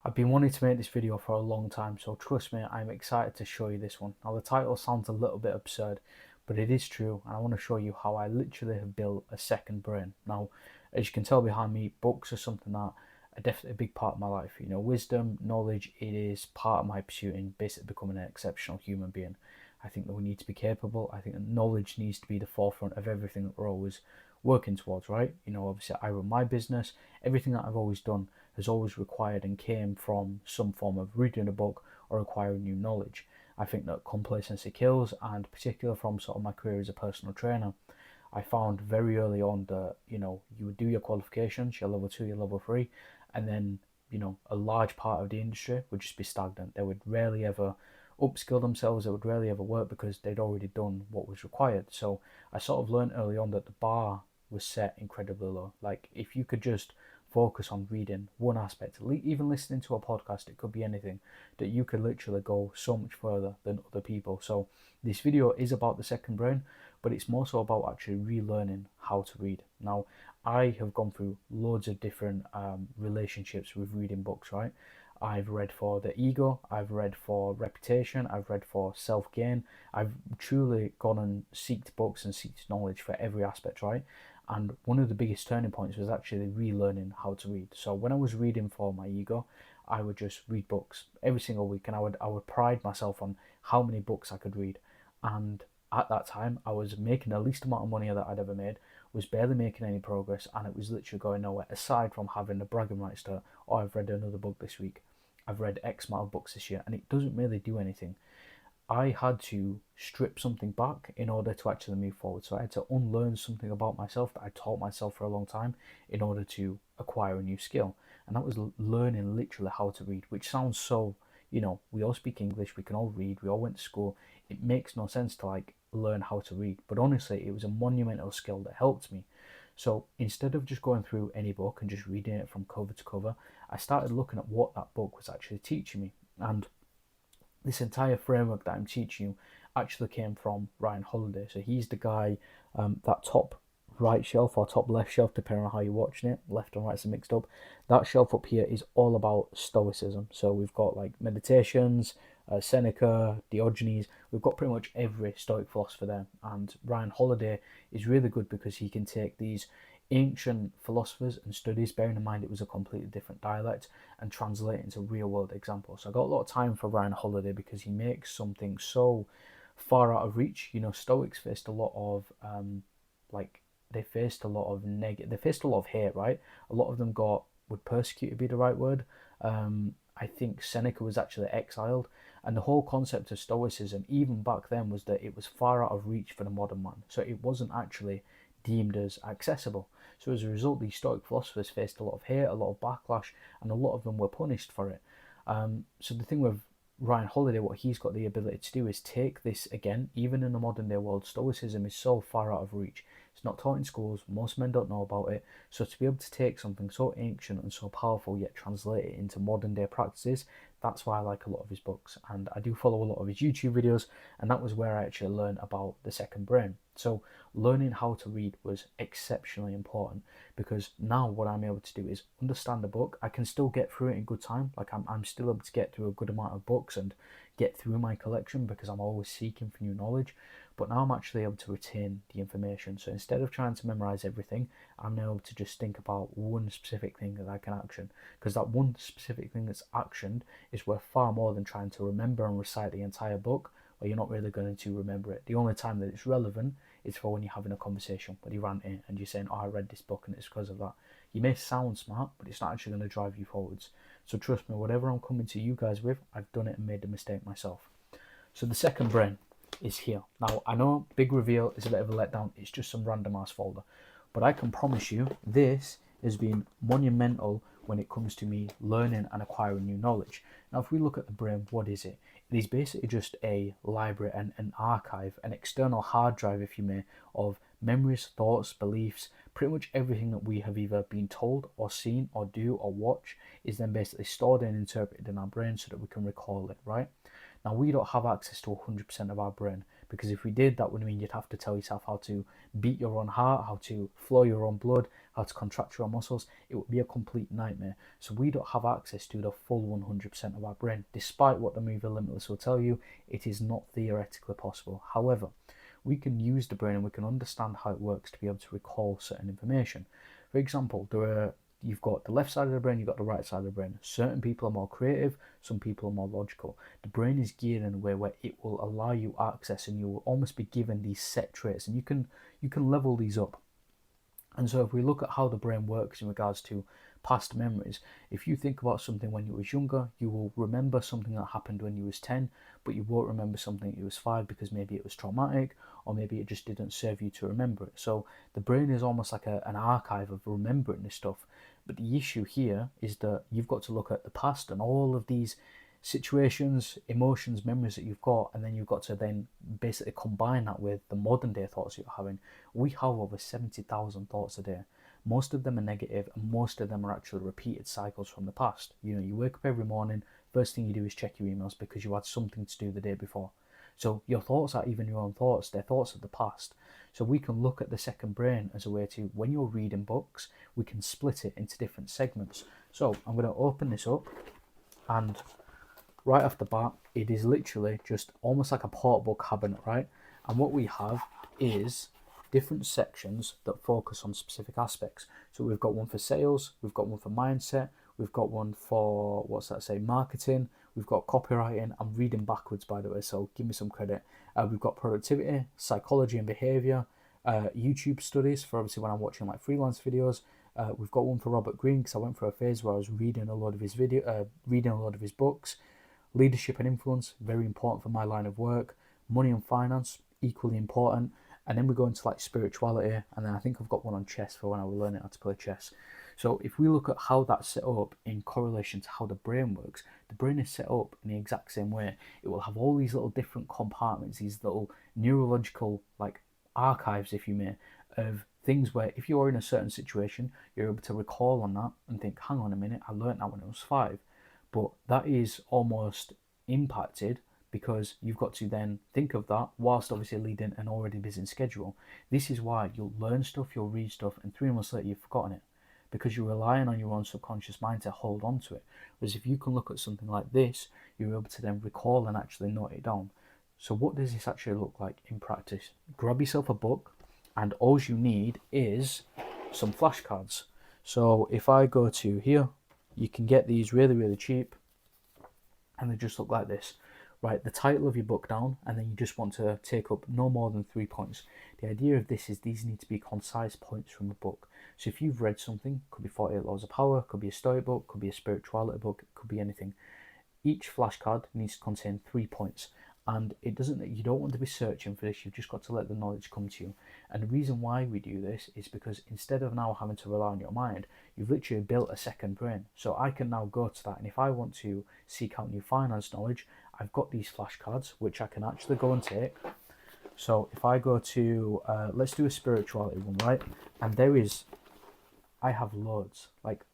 I've been wanting to make this video for a long time, so trust me, I'm excited to show you this one. Now the title sounds a little bit absurd, but it is true, and I want to show you how I literally have built a second brain. Now, as you can tell behind me, books are something that are definitely a big part of my life. You know, wisdom, knowledge, it is part of my pursuit in basically becoming an exceptional human being. I think that we need to be capable. I think that knowledge needs to be the forefront of everything that we're always working towards, right? You know, obviously I run my business. Everything that I've always done has always required and came from some form of reading a book or acquiring new knowledge. I think that complacency kills, and particularly from sort of my career as a personal trainer, I found very early on that, you know, you would do your qualifications, your level 2, your level 3, and then, you know, a large part of the industry would just be stagnant. They would rarely ever upskill themselves, they would rarely ever work because they'd already done what was required. So I sort of learned early on that the bar was set incredibly low. Like, if you could just focus on reading one aspect, even listening to a podcast, it could be anything, that you could literally go so much further than other people. So this video is about the second brain, but it's more so about actually relearning how to read. Now, I have gone through loads of different relationships with reading books, right? I've read for the ego, I've read for reputation, I've read for self gain. I've truly gone and seeked books and seeked knowledge for every aspect, right? And one of the biggest turning points was actually relearning how to read. So when I was reading for my ego, I would just read books every single week, and I would pride myself on how many books I could read. And at that time, I was making the least amount of money that I'd ever made, was barely making any progress, and it was literally going nowhere. Aside from having the bragging rights to, oh, I've read another book this week, I've read X amount of books this year, and it doesn't really do anything. I had to strip something back in order to actually move forward. So I had to unlearn something about myself that I taught myself for a long time in order to acquire a new skill. And that was learning literally how to read, which sounds so, you know, we all speak English, we can all read, we all went to school. It makes no sense to like learn how to read. But honestly, it was a monumental skill that helped me. So instead of just going through any book and just reading it from cover to cover, I started looking at what that book was actually teaching me. And this entire framework that I'm teaching you actually came from Ryan Holiday. So he's the guy, that top right shelf or top left shelf, depending on how you're watching it. Left and right's mixed up. That shelf up here is all about Stoicism. So we've got like meditations, Seneca, Diogenes. We've got pretty much every Stoic philosopher there. And Ryan Holiday is really good because he can take these ancient philosophers and studies, bearing in mind it was a completely different dialect, and translate it into real world examples. So I got a lot of time for Ryan Holiday because he makes something so far out of reach. You know, Stoics faced a lot of like they faced a lot of they faced a lot of hate, right? A lot of them got, would persecute be the right word. I think Seneca was actually exiled, and the whole concept of Stoicism, even back then, was that it was far out of reach for the modern man. So it wasn't actually deemed as accessible. So as a result, these Stoic philosophers faced a lot of hate, a lot of backlash, and a lot of them were punished for it. So the thing with Ryan Holiday, what he's got the ability to do is take this again, even in the modern day world, Stoicism is so far out of reach. It's not taught in schools, most men don't know about it. So to be able to take something so ancient and so powerful, yet translate it into modern day practices, that's why I like a lot of his books. And I do follow a lot of his YouTube videos, and that was where I actually learned about the second brain. So learning how to read was exceptionally important, because now what I'm able to do is understand the book. I can still get through it in good time. Like I'm still able to get through a good amount of books and get through my collection because I'm always seeking for new knowledge. But now I'm actually able to retain the information. So instead of trying to memorize everything, I'm now able to just think about one specific thing that I can action. Because that one specific thing that's actioned is worth far more than trying to remember and recite the entire book, where you're not really going to remember it. The only time that it's relevant is for when you're having a conversation, when you're ranting and you're saying, oh, I read this book and it's because of that. You may sound smart, but it's not actually going to drive you forwards. So trust me, whatever I'm coming to you guys with, I've done it and made the mistake myself. So the second brain is here. Now, I know big reveal is a bit of a letdown. It's just some random ass folder. But I can promise you, this has been monumental when it comes to me learning and acquiring new knowledge. Now, if we look at the brain, what is it? It is basically just a library and an archive, an external hard drive, if you may, of memories, thoughts, beliefs. Pretty much everything that we have either been told or seen or do or watch is then basically stored and interpreted in our brain so that we can recall it, right? Now, we don't have access to 100% of our brain, because if we did, that would mean you'd have to tell yourself how to beat your own heart, how to flow your own blood, how to contract your muscles, it would be a complete nightmare. So we don't have access to the full 100% of our brain. Despite what the movie Limitless will tell you, it is not theoretically possible. However, we can use the brain and we can understand how it works to be able to recall certain information. For example, you've got the left side of the brain, you've got the right side of the brain. Certain people are more creative, some people are more logical. The brain is geared in a way where it will allow you access, and you will almost be given these set traits, and you can level these up. And so if we look at how the brain works in regards to past memories, if you think about something when you was younger, you will remember something that happened when you was 10, but you won't remember something that you was 5 because maybe it was traumatic, or maybe it just didn't serve you to remember it. So the brain is almost like an archive of remembering this stuff. But the issue here is that you've got to look at the past and all of these situations, emotions, memories that you've got, and then you've got to then basically combine that with the modern day thoughts you're having. We have over 70,000 thoughts a day. Most of them are negative, and most of them are actually repeated cycles from the past. You wake up every morning, first thing you do is check your emails because you had something to do the day before. So your thoughts aren't even your own thoughts, they're thoughts of the past. So we can look at the second brain as a way to, when you're reading books, we can split it into different segments. So I'm going to open this up, and right off the bat, it is literally just almost like a portable cabinet, right? And what we have is different sections that focus on specific aspects. So we've got one for sales, we've got one for mindset, we've got one for, marketing, we've got copywriting. I'm reading backwards, by the way, so give me some credit. We've got productivity, psychology and behavior, YouTube studies for obviously when I'm watching like freelance videos. We've got one for Robert Greene because I went through a phase where I was reading a lot of his books. Leadership and influence, very important for my line of work. Money and finance, equally important. And then we go into like spirituality, and then I think I've got one on chess for when I was learning how to play chess. So if we look at how that's set up in correlation to how the brain works, the brain is set up in the exact same way. It will have all these little different compartments, these little neurological like archives, if you may, of things where if you're in a certain situation, you're able to recall on that and think, hang on a minute, I learned that when I was 5. But that is almost impacted because you've got to then think of that whilst obviously leading an already busy schedule. This is why you'll learn stuff, you'll read stuff, and 3 months later you've forgotten it because you're relying on your own subconscious mind to hold on to it. Whereas if you can look at something like this, you're able to then recall and actually note it down. So what does this actually look like in practice? Grab yourself a book, and all you need is some flashcards. So if I go to here, you can get these really, really cheap, and they just look like this. Write the title of your book down, and then you just want to take up no more than 3 points. The idea of this is these need to be concise points from the book. So if you've read something, could be 48 Laws of Power, could be a story book, could be a spirituality book, could be anything. Each flashcard needs to contain 3 points. And you don't want to be searching for this, you've just got to let the knowledge come to you. And the reason why we do this is because instead of now having to rely on your mind, you've literally built a second brain. So I can now go to that, and if I want to seek out new finance knowledge, I've got these flashcards which I can actually go and take. So if I go to, let's do a spirituality one, right? And I have loads, like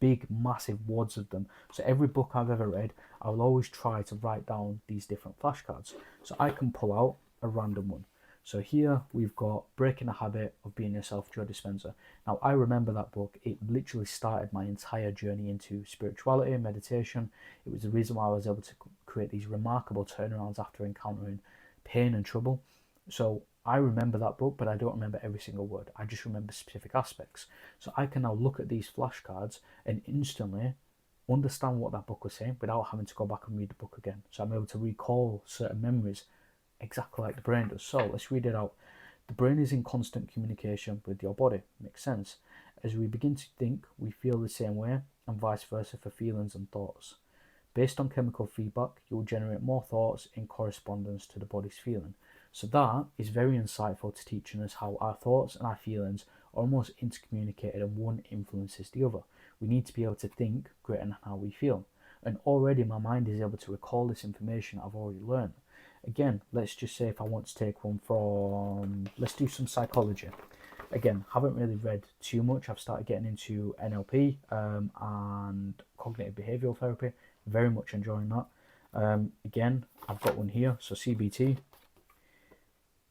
big, massive wads of them. So every book I've ever read, I will always try to write down these different flashcards. So I can pull out a random one. So here we've got Breaking the Habit of Being Yourself, Joe Dispenza. Now I remember that book. It literally started my entire journey into spirituality and meditation. It was the reason why I was able to create these remarkable turnarounds after encountering pain and trouble. So I remember that book, but I don't remember every single word. I just remember specific aspects. So I can now look at these flashcards and instantly understand what that book was saying without having to go back and read the book again. So I'm able to recall certain memories exactly like the brain does. So let's read it out. The brain is in constant communication with your body. Makes sense. As we begin to think, we feel the same way, and vice versa for feelings and thoughts. Based on chemical feedback, you will generate more thoughts in correspondence to the body's feeling. So that is very insightful to teaching us how our thoughts and our feelings are almost intercommunicated, and one influences the other. We need to be able to think greater than how we feel. And already my mind is able to recall this information I've already learned. Again, let's just say if I want to take one from, let's do some psychology. Again, haven't really read too much. I've started getting into NLP and cognitive behavioral therapy. Very much enjoying that. Again, I've got one here. So CBT.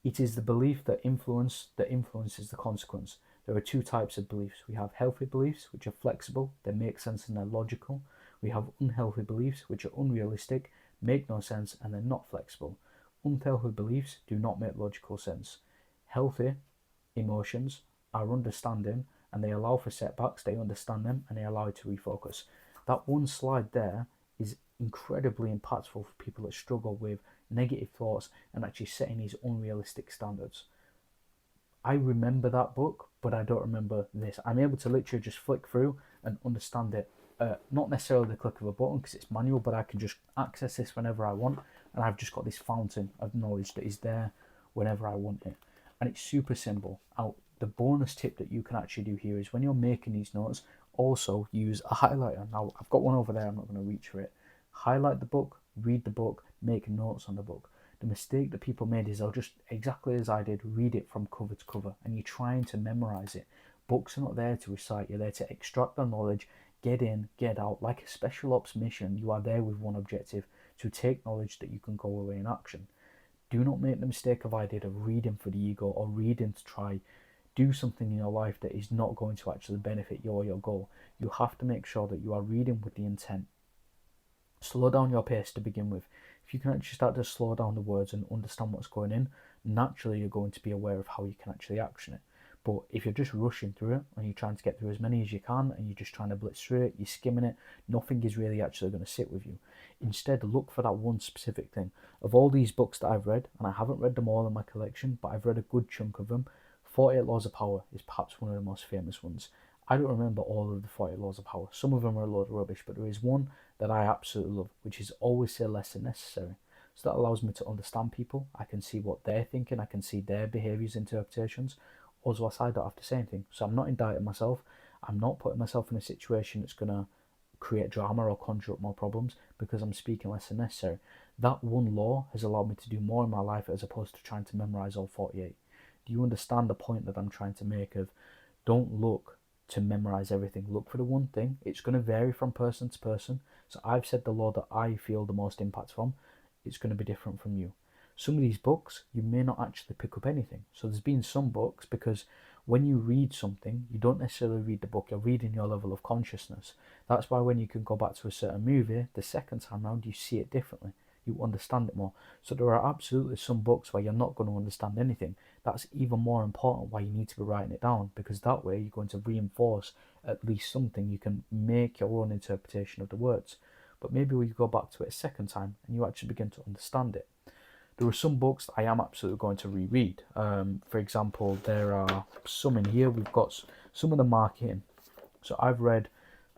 It is the belief that influence is the consequence. There are two types of beliefs. We have healthy beliefs, which are flexible, they make sense and they're logical. We have unhealthy beliefs, which are unrealistic, make no sense, and they're not flexible. Unhealthy beliefs do not make logical sense. Healthy emotions are understanding and they allow for setbacks, they understand them, and they allow you to refocus. That one slide there is incredibly impactful for people that struggle with negative thoughts and actually setting these unrealistic standards. I remember that book, but I don't remember this. I'm able to literally just flick through and understand it. Not necessarily the click of a button because it's manual, but I can just access this whenever I want, and I've just got this fountain of knowledge that is there whenever I want it, and it's super simple. The bonus tip that you can actually do here is when you're making these notes, also use a highlighter. Now I've got one over there. I'm not going to reach for it. Highlight the book, read the book, make notes on the book. The mistake that people made is they'll just, exactly as I did, read it from cover to cover, and you're trying to memorize it. Books are not there to recite, you're there to extract the knowledge, get in, get out. Like a special ops mission, you are there with one objective, to take knowledge that you can go away in action. Do not make the mistake of I did of reading for the ego or reading to try do something in your life that is not going to actually benefit you or your goal. You have to make sure that you are reading with the intent. Slow down your pace to begin with. If you can actually start to slow down the words and understand what's going in, naturally you're going to be aware of how you can actually action it. But if you're just rushing through it and you're trying to get through as many as you can and you're just trying to blitz through it, you're skimming it, nothing is really actually going to sit with you. Instead, look for that one specific thing. Of all these books that I've read, and I haven't read them all in my collection, but I've read a good chunk of them, 48 Laws of Power is perhaps one of the most famous ones. I don't remember all of the 48 Laws of Power. Some of them are a load of rubbish, but there is one that I absolutely love, which is always say less than necessary. So that allows me to understand people. I can see what they're thinking. I can see their behaviours, interpretations. Also, I don't have to say anything. So I'm not indicting myself. I'm not putting myself in a situation that's going to create drama or conjure up more problems because I'm speaking less than necessary. That one law has allowed me to do more in my life as opposed to trying to memorize all 48. Do you understand the point that I'm trying to make of don't look to memorize everything. Look for the one thing. It's going to vary from person to person. So I've said the law that I feel the most impact from. It's going to be different from you. Some of these books, you may not actually pick up anything. So there's been some books because when you read something, you don't necessarily read the book, you're reading your level of consciousness. That's why when you can go back to a certain movie, the second time round, you see it differently. You understand it more. So there are absolutely some books where you're not going to understand anything. That's even more important why you need to be writing it down, because that way you're going to reinforce at least something. You can make your own interpretation of the words. But maybe when you go back to it a second time and you actually begin to understand it. There are some books that I am absolutely going to reread. For example, there are some in here. We've got some of the marketing. So I've read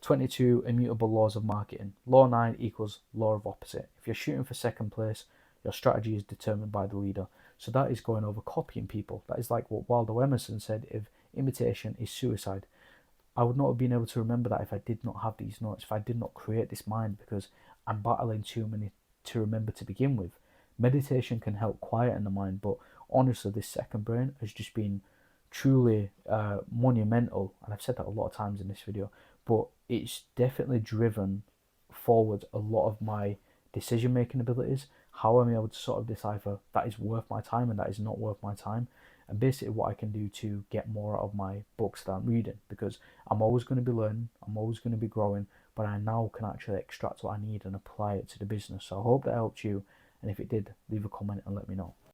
22 Immutable Laws of Marketing. Law 9 equals law of opposite. If you're shooting for second place, your strategy is determined by the leader. So that is going over copying people. That is like what Waldo Emerson said, if imitation is suicide. I would not have been able to remember that if I did not have these notes, if I did not create this mind, because I'm battling too many to remember to begin with. Meditation can help quieten the mind, but honestly, this second brain has just been truly monumental, and I've said that a lot of times in this video, but it's definitely driven forward a lot of my decision making abilities, how I'm able to sort of decipher that is worth my time and that is not worth my time, and basically what I can do to get more out of my books that I'm reading, because I'm always going to be learning, I'm always going to be growing, but I now can actually extract what I need and apply it to the business. So I hope that helped you, and if it did, leave a comment and let me know.